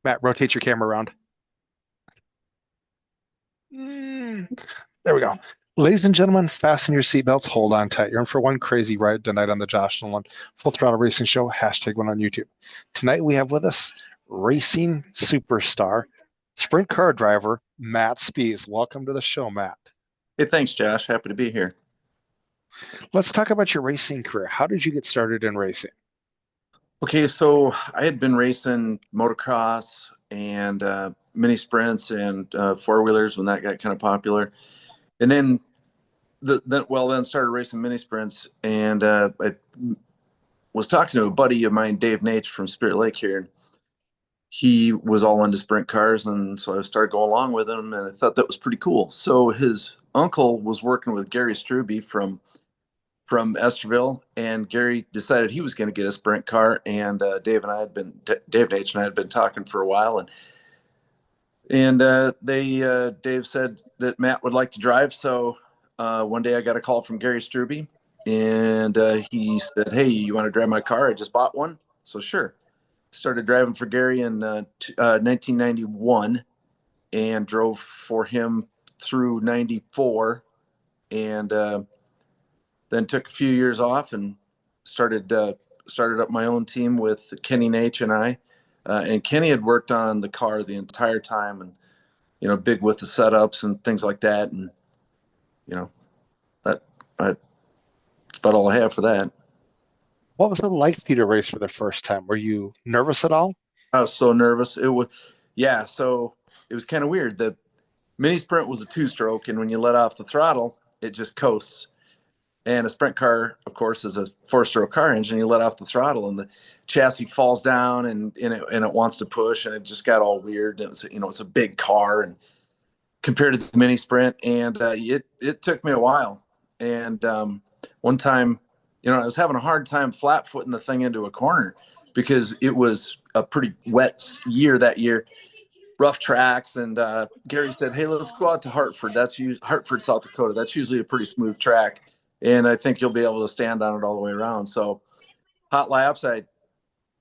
Matt, rotate your camera around. Mm, there we go. Ladies and gentlemen, fasten your seatbelts. Hold on tight. You're in for one crazy ride tonight on the Josh Nolan Full Throttle Racing Show. Hashtag one on YouTube. Tonight we have with us racing superstar, sprint car driver, Matt Spies. Welcome to the show, Matt. Hey, thanks, Josh. Happy to be here. Let's talk about your racing career. How did you get started in racing? Okay, so I had been racing motocross and mini sprints and four wheelers when that got kind of popular, and then then started racing mini sprints. And I was talking to a buddy of mine, Dave Nate from Spirit Lake here. And he was all into sprint cars, and so I started going along with him, and I thought that was pretty cool. So his uncle was working with Gary Struby from Esterville, and Gary decided he was going to get a sprint car. And Dave and H and I had been talking for a while, and Dave said that Matt would like to drive. So one day I got a call from Gary Struby, and he said, "Hey, you want to drive my car? I just bought one." So sure, started driving for Gary in 1991, and drove for him through '94, and then took a few years off and started up my own team with Kenny Nate and I. And Kenny had worked on the car the entire time, and big with the setups and things like that. And you know that that's about all I have for that. What was it like for you to race for the first time? Were you nervous at all? I was so nervous. It was, yeah. So it was kind of weird. The mini sprint was a two-stroke, and when you let off the throttle, it just coasts. And a sprint car, of course, is a four-stroke car engine. You let off the throttle, and the chassis falls down, and it wants to push, and it just got all weird. It's a big car, and compared to the mini sprint, and it took me a while. And one time, I was having a hard time flat footing the thing into a corner because it was a pretty wet year that year, rough tracks. And Gary said, "Hey, let's go out to Hartford. Hartford, South Dakota. That's usually a pretty smooth track, and I think you'll be able to stand on it all the way around." So hot laps, I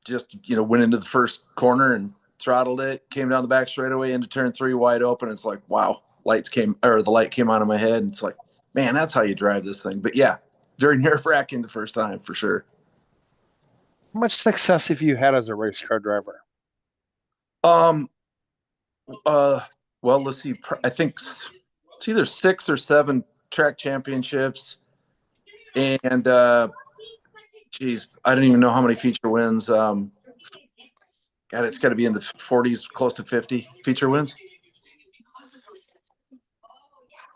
just went into the first corner and throttled it, came down the back straightaway into turn three wide open. It's like, wow, the light came on in my head. And it's like, man, that's how you drive this thing. But yeah, very nerve wracking the first time for sure. How much success have you had as a race car driver? Um, uh, well, let's see. I think it's either 6 or 7 track championships, and geez, I don't even know how many feature wins. God, it's got to be in the 40s, close to 50 feature wins.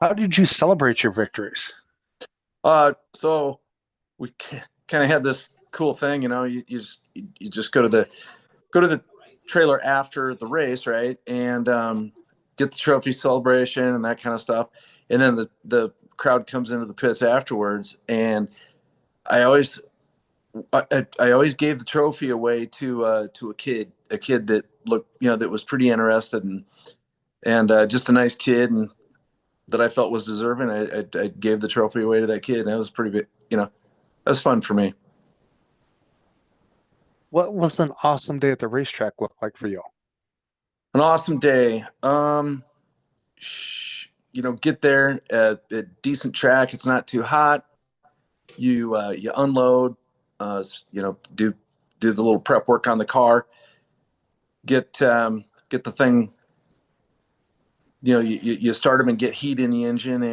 How did you celebrate your victories? So we kind of had this cool thing, you just go to the trailer after the race, right, and get the trophy celebration and that kind of stuff, and then the crowd comes into the pits afterwards, and I always I always gave the trophy away to a kid that looked, that was pretty interested, and just a nice kid, and that I felt was deserving. I gave the trophy away to that kid, and that was pretty big. That was fun for me. What was an awesome day at the racetrack look like for you? An awesome day. Get there at a decent track. It's not too hot. You unload. Do the little prep work on the car. Get the thing. You start them and get heat in the engine,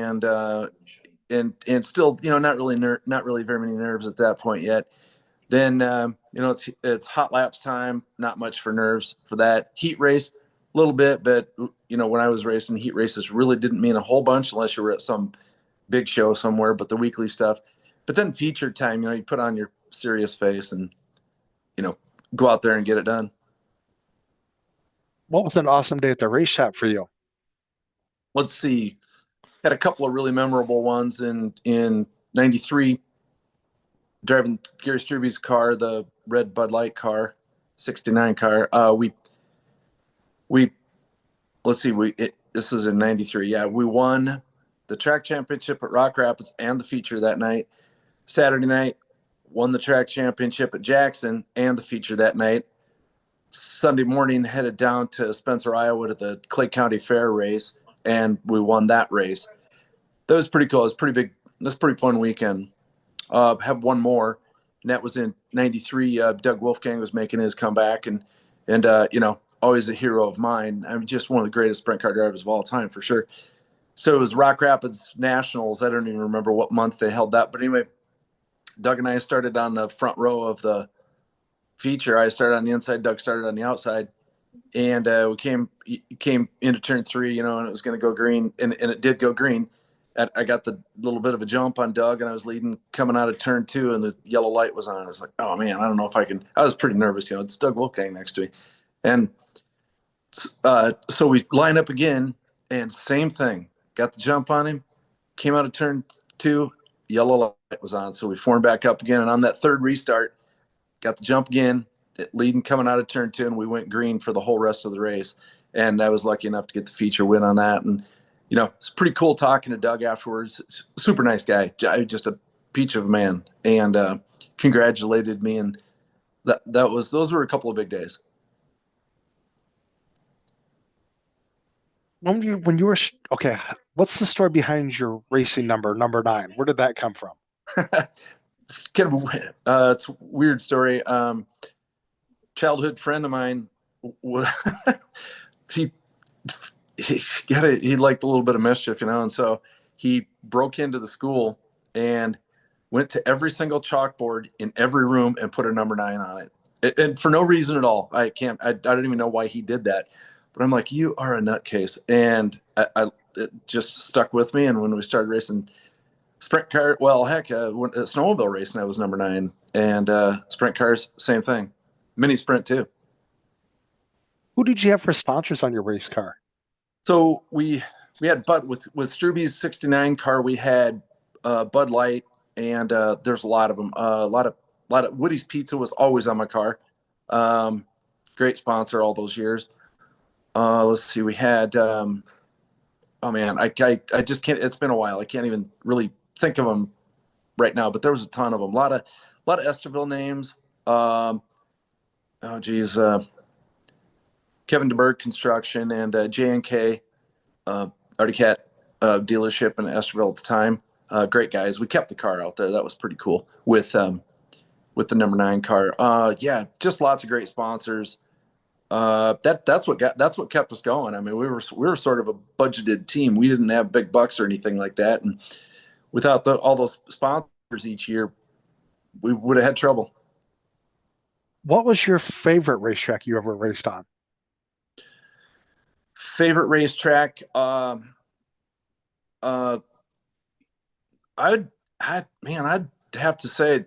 and still, not really very many nerves at that point yet. Then it's hot laps time. Not much for nerves for that. Heat race a little bit, but when I was racing, heat races really didn't mean a whole bunch unless you were at some big show somewhere. But the weekly stuff. But then feature time, you put on your serious face and you know go out there and get it done. What was an awesome day at the race shop for you? Let's see. Had a couple of really memorable ones in '93, driving Gary Struby's car, the red Bud Light car, '69 car. We let's see, this was in '93. Yeah, we won the track championship at Rock Rapids and the feature that night. Saturday night, won the track championship at Jackson and the feature that night. Sunday morning, headed down to Spencer, Iowa to the Clay County Fair race, and we won that race. That was pretty cool. It was pretty big. It was a pretty fun weekend. Have one more, and that was in '93. Doug Wolfgang was making his comeback, and always a hero of mine. I'm just one of the greatest sprint car drivers of all time for sure. So it was Rock Rapids Nationals. I don't even remember what month they held that, but anyway, Doug and I started on the front row of the feature. I started on the inside. Doug started on the outside, and we came into turn three, and it was going to go green, and it did go green. I got the little bit of a jump on Doug, and I was leading coming out of turn two, and the yellow light was on. I was like, oh man, I don't know if I can. I was pretty nervous, it's Doug Wolfgang next to me. And so we line up again, and same thing. Got the jump on him, came out of turn two, yellow light was on. So we formed back up again, and on that third restart, got the jump again, leading coming out of turn two, and we went green for the whole rest of the race. And I was lucky enough to get the feature win on that. And it's pretty cool talking to Doug afterwards. Super nice guy, just a peach of a man, and congratulated me. And those were a couple of big days. When you were okay, what's the story behind your racing number 9? Where did that come from? It's kind of it's a weird story. Childhood friend of mine, he liked a little bit of mischief, and so he broke into the school and went to every single chalkboard in every room and put a number 9 on it, and for no reason at all. I don't even know why he did that, but I'm like, you are a nutcase, and it just stuck with me. And when we started racing sprint car, well, heck, snowmobile racing, I was number 9, and sprint cars, same thing, mini sprint too. Who did you have for sponsors on your race car? So we had Bud with Struby's '69 car. We had Bud Light, and there's a lot of them. A lot of Woody's Pizza was always on my car. Great sponsor all those years. Let's see, we had. Oh man, I just can't. It's been a while. I can't even really think of them right now. But there was a ton of them. A lot of Esterville names. Oh geez. Kevin DeBerg Construction and J&K Artie Cat dealership in Esterville at the time. Great guys. We kept the car out there. That was pretty cool with the number 9 car. Yeah, just lots of great sponsors. That's what kept us going. I mean, we were sort of a budgeted team. We didn't have big bucks or anything like that, and without all those sponsors each year, we would have had trouble. What was your favorite racetrack you ever raced on? Favorite racetrack? I'd have to say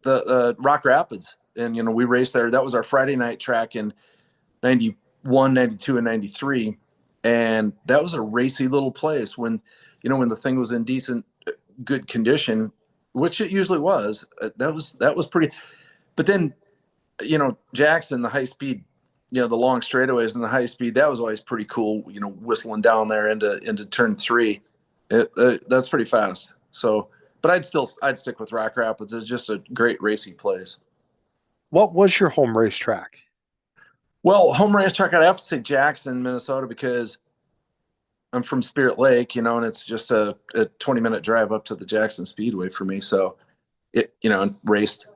the Rock Rapids, and we raced there. That was our Friday night track in '91, '92, and '93, and that was a racy little place. When the thing was in decent, good condition, which it usually was. That was pretty. But then, Jackson, the high speed, the long straightaways and the high speed, that was always pretty cool. Whistling down there into turn 3, that's pretty fast. So, but I'd stick with Rock Rapids. It's just a great racing place. What was your home racetrack? Well, home racetrack, I'd have to say Jackson, Minnesota, because I'm from Spirit Lake, and it's just a 20-minute drive up to the Jackson Speedway for me. So and raced.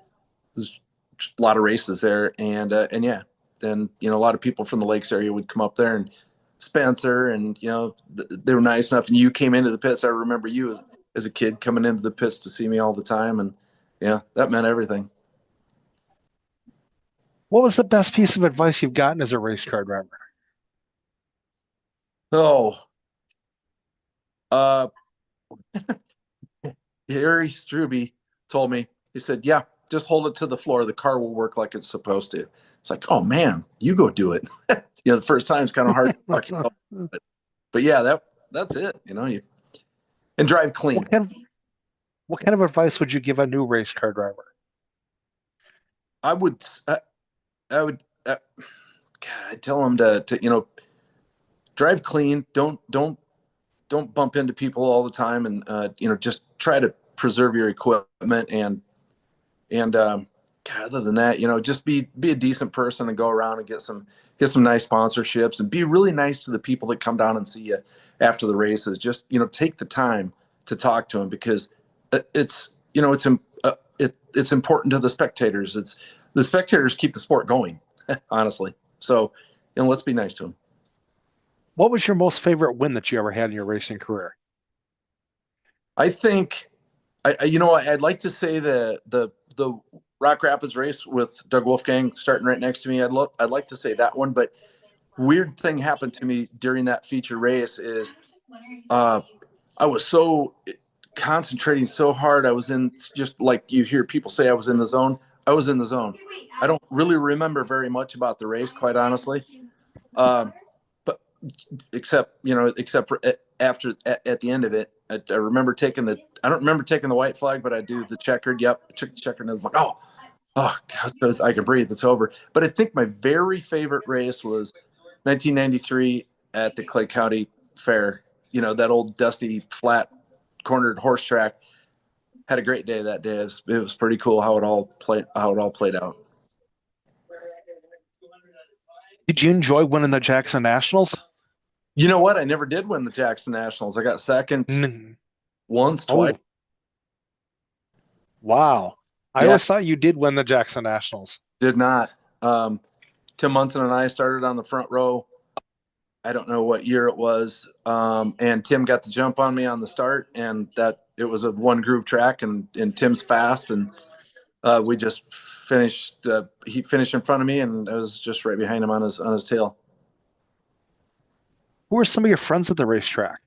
There's a lot of races there, and yeah. Then a lot of people from the Lakes area would come up there, and Spencer, and they were nice enough. And you came into the pits. I remember you as a kid coming into the pits to see me all the time, and yeah, that meant everything. What was the best piece of advice you've gotten as a race car driver? Oh, Harry Struby told me. He said, "Yeah, just hold it to the floor. The car will work like it's supposed to." It's like, oh man, you go do it. The first time is kind of hard to talk about, but yeah, that's it. You and drive clean. What kind of advice would you give a new race car driver? I would I'd tell them to drive clean. Don't bump into people all the time, and just try to preserve your equipment and God, other than that, just be a decent person and go around and get some nice sponsorships and be really nice to the people that come down and see you after the races. Just take the time to talk to them, because it's it's important to the spectators. It's the spectators keep the sport going, honestly. So let's be nice to them. What was your most favorite win that you ever had in your racing career? I think I'd like to say the Rock Rapids race with Doug Wolfgang starting right next to me. I'd like to say that one, but weird thing happened to me during that feature race is uh, I was so concentrating so hard. I was in, just like you hear people say, I was in the zone. I was in the zone. I don't really remember very much about the race, quite honestly. But except after at the end of it, I remember taking the. I don't remember taking the white flag, but I do the checkered. Yep, I took the checkered, and I was like, oh, God, I can breathe. It's over. But I think my very favorite race was 1993 at the Clay County Fair. That old dusty, flat, cornered horse track. Had a great day that day. It was pretty cool how it all played out. Did you enjoy winning the Jackson Nationals? You know what? I never did win the Jackson Nationals. I got second Mm. once, twice. Oh, wow. I Yeah, always thought you did win the Jackson Nationals. did not. Um, Tim Munson and I started on the front row. I don't know what year it was. And Tim got the jump on me on the start, and that it was a one group track, and Tim's fast, and we just finished. He finished in front of me, and I was just right behind him on his tail. Who were some of your friends at the racetrack?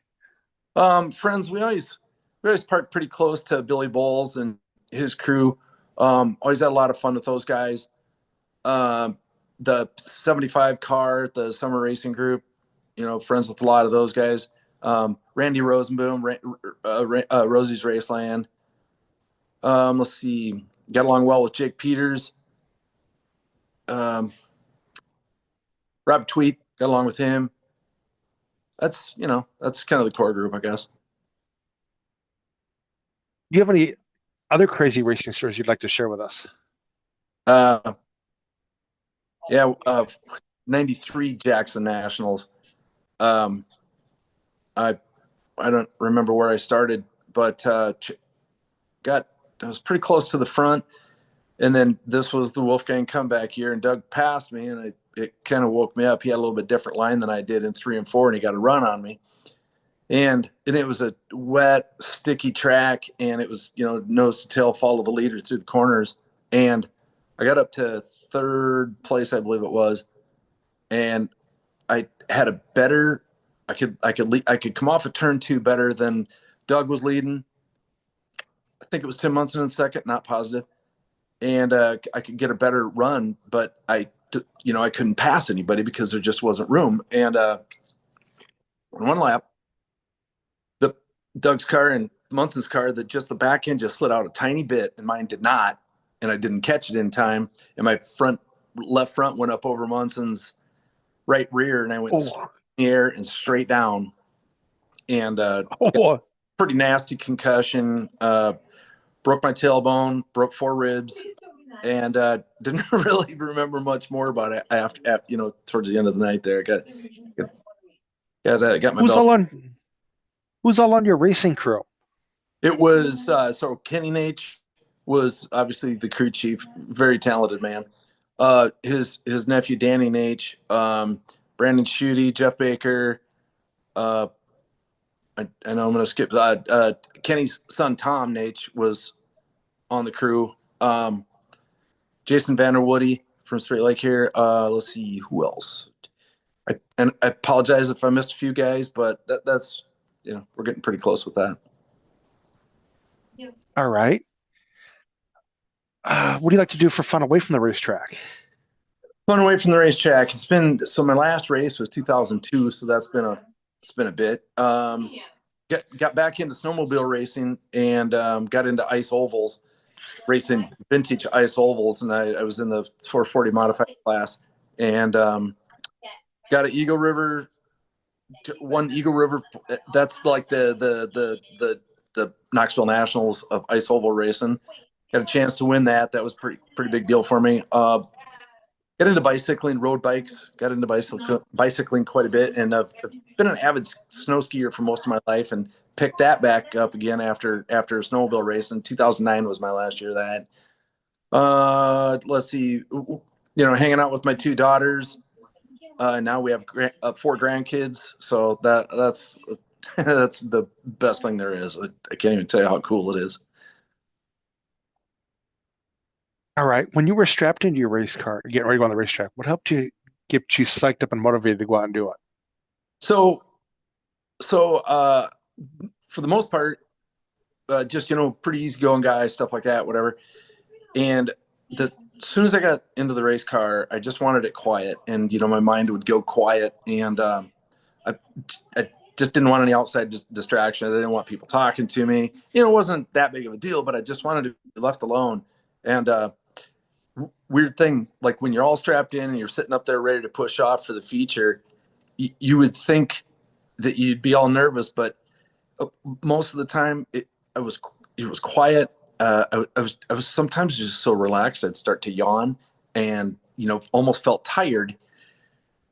Friends, we always parked pretty close to Billy Bowles and his crew. Always had a lot of fun with those guys. Um, the 75 car, the summer racing group, friends with a lot of those guys. Randy Rosenboom, Rosie's Raceland. Let's see, got along well with Jake Peters. Um, Rob Tweet, got along with him. That's kind of the core group, I guess. Do you have any other crazy racing stories you'd like to share with us? Uh, yeah, 93 Jackson Nationals. Um, I I don't remember where I started, but I was pretty close to the front, and then this was the Wolfgang comeback year, and Doug passed me, and it kind of woke me up. He had a little bit different line than I did in 3 and 4, and he got a run on me, and it was a wet, sticky track, and it was nose to tail, follow the leader through the corners, and I got up to third place, I believe it was, and I had a better. I could come off a turn two better than Doug was leading. I think it was Tim Munson in second, not positive, and I could get a better run, but I couldn't pass anybody because there just wasn't room. And on one lap, the Doug's car and Munson's car, that just the back end just slid out a tiny bit, and mine did not, and I didn't catch it in time, and my left front went up over Munson's right rear, and I went Oh, in the air and straight down, and oh, pretty nasty concussion. Broke my tailbone, broke 4 ribs, and didn't really remember much more about it after towards the end of the night. There, got my who's belt. all on who's all on your racing crew? It was so Kenny Nate was obviously the crew chief, very talented man. His nephew Danny Nate, Brandon Schutte, Jeff Baker. I know I'm going to skip. Kenny's son Tom Nate was on the crew. Jason Vanderwoody from Straight Lake here. Let's see who else. And I apologize if I missed a few guys, but that's we're getting pretty close with that. All right. What do you like to do for fun away from the racetrack? Going away from the racetrack, it's been so my last race was 2002, so it's been a bit. Got back into snowmobile racing and got into ice ovals, racing vintage ice ovals, and I was in the 440 modified class, and got an Eagle River, one Eagle River. That's like the Knoxville Nationals of ice oval racing. got a chance to win that. That was pretty big deal for me. Got into bicycling, road bikes. Got into bicycling quite a bit, and I've been an avid snow skier for most of my life, and picked that back up again after a snowmobile race. In 2009 was my last year of that. Let's see, hanging out with my two daughters. Now we have four grandkids, so that's that's the best thing there is. I can't even tell you how cool it is. All right. When you were strapped into your race car, getting ready to go on the racetrack, what helped you get you psyched up and motivated to go out and do it? So so for the most part, just pretty easygoing guy, stuff like that, whatever. And as soon as I got into the race car, I just wanted it quiet, and my mind would go quiet, and I, I just didn't want any outside distraction. I didn't want people talking to me. It wasn't that big of a deal, but I just wanted to be left alone. And weird thing, like when you're all strapped in and you're sitting up there ready to push off for the feature, you would think that you'd be all nervous, but most of the time it was quiet. I was sometimes just so relaxed I'd start to yawn, and almost felt tired.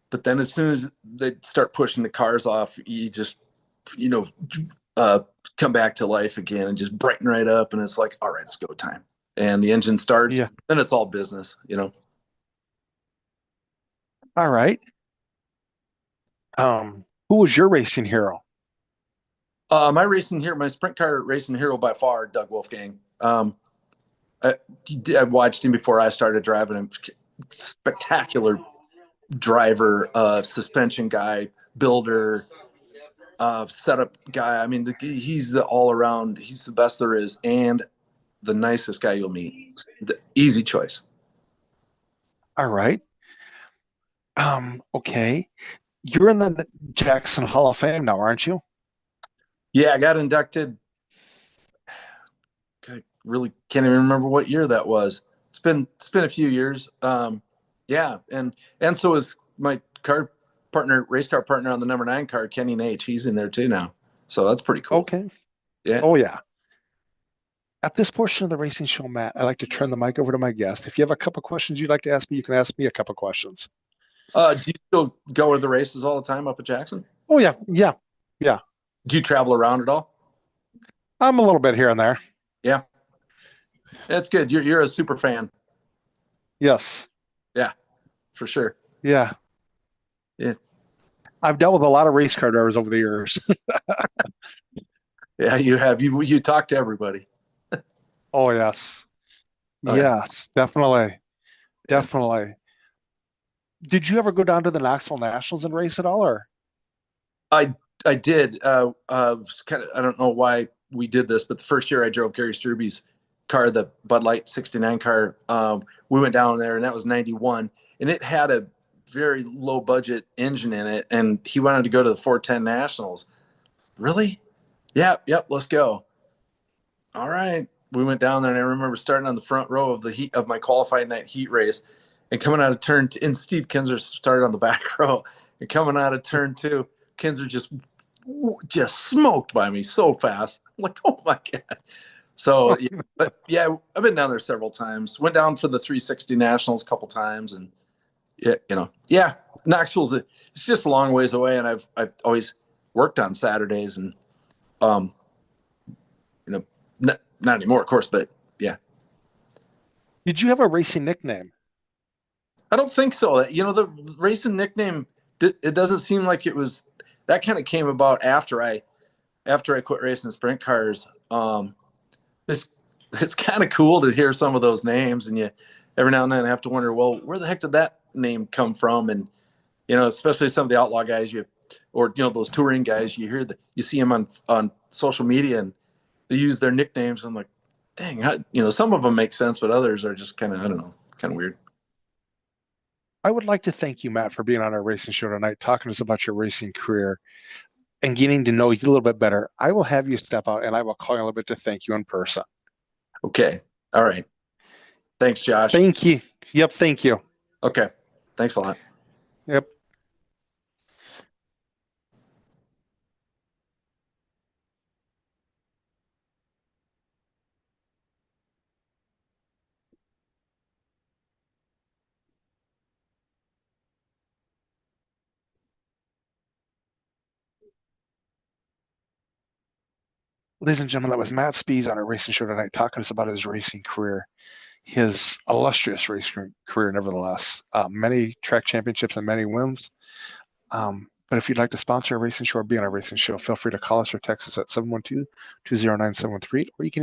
But then as soon as they'd start pushing the cars off, you just you know uh, come back to life again and just brighten right up, and it's like, all right, it's go time. And the engine starts, Yeah. then it's all business. All right. Who was your racing hero? My sprint car racing hero by far, Doug Wolfgang. I, I watched him before I started driving him. Spectacular driver, suspension guy, builder, setup guy. I mean, he's the all around. He's the best there is, and the nicest guy you'll meet. The easy choice. All right. Okay. You're in the Jackson Hall of Fame now, aren't you? Yeah, I got inducted. I really can't even remember what year that was. It's been a few years. Yeah, and so is my race car partner on the number 9 car, Kenny Nate. He's in there too now. So that's pretty cool. Okay. Yeah. Oh yeah. At this portion of the racing show, Matt, I like to turn the mic over to my guest. If you have a couple questions you'd like to ask me, you can ask me a couple questions. Do you still go to the races all the time up at Jackson? Oh yeah, yeah, yeah. Do you travel around at all? I'm a little bit here and there. Yeah, that's good. You're a super fan. Yes. Yeah, for sure. Yeah. Yeah, I've dealt with a lot of race car drivers over the years. yeah. You have you talk to everybody. Oh yes. Oh yeah, Yes, definitely. yeah. Definitely. Did you ever go down to the Knoxville Nationals and race at all, or? I did. Kind of. I don't know why we did this, but the first year I drove Gary Struby's car, the Bud Light '69 car. We went down there, and that was '91, and it had a very low budget engine in it, and he wanted to go to the 410 Nationals. Really? Yeah, yep. Let's go. All right. We went down there, and I remember starting on the front row of the heat of my qualifying night heat race, and coming out of and Steve Kinzer started on the back row, and coming out of turn 2, Kinzer just smoked by me so fast. I'm like, oh my god. So yeah, but yeah, I've been down there several times. Went down for the 360 Nationals a couple times, and yeah, Knoxville's it's just a long ways away, and I've always worked on Saturdays, and um, not anymore, of course, but yeah. Did you have a racing nickname? I don't think so. The racing nickname, it doesn't seem like it was that kind of came about after I quit racing sprint cars. It's it's kind of cool to hear some of those names, and you every now and then have to wonder, well, where the heck did that name come from? And especially some of the outlaw guys or those touring guys, you see them on social media, and they use their nicknames. I'm like, dang, some of them make sense, but others are just kind of, I don't know, kind of weird. I would like to thank you, Matt, for being on our racing show tonight, talking to us about your racing career and getting to know you a little bit better. I will have you step out and I will call you a little bit to thank you in person. Okay. All right. Thanks, Josh. Thank you. Yep. Thank you. Okay. Thanks a lot. Yep. Ladies and gentlemen, that was Matt Spies on our racing show tonight, talking to us about his racing career, his illustrious racing career, nevertheless. Many track championships and many wins. But if you'd like to sponsor a racing show or be on a racing show, feel free to call us or text us at 712-209-713, or you can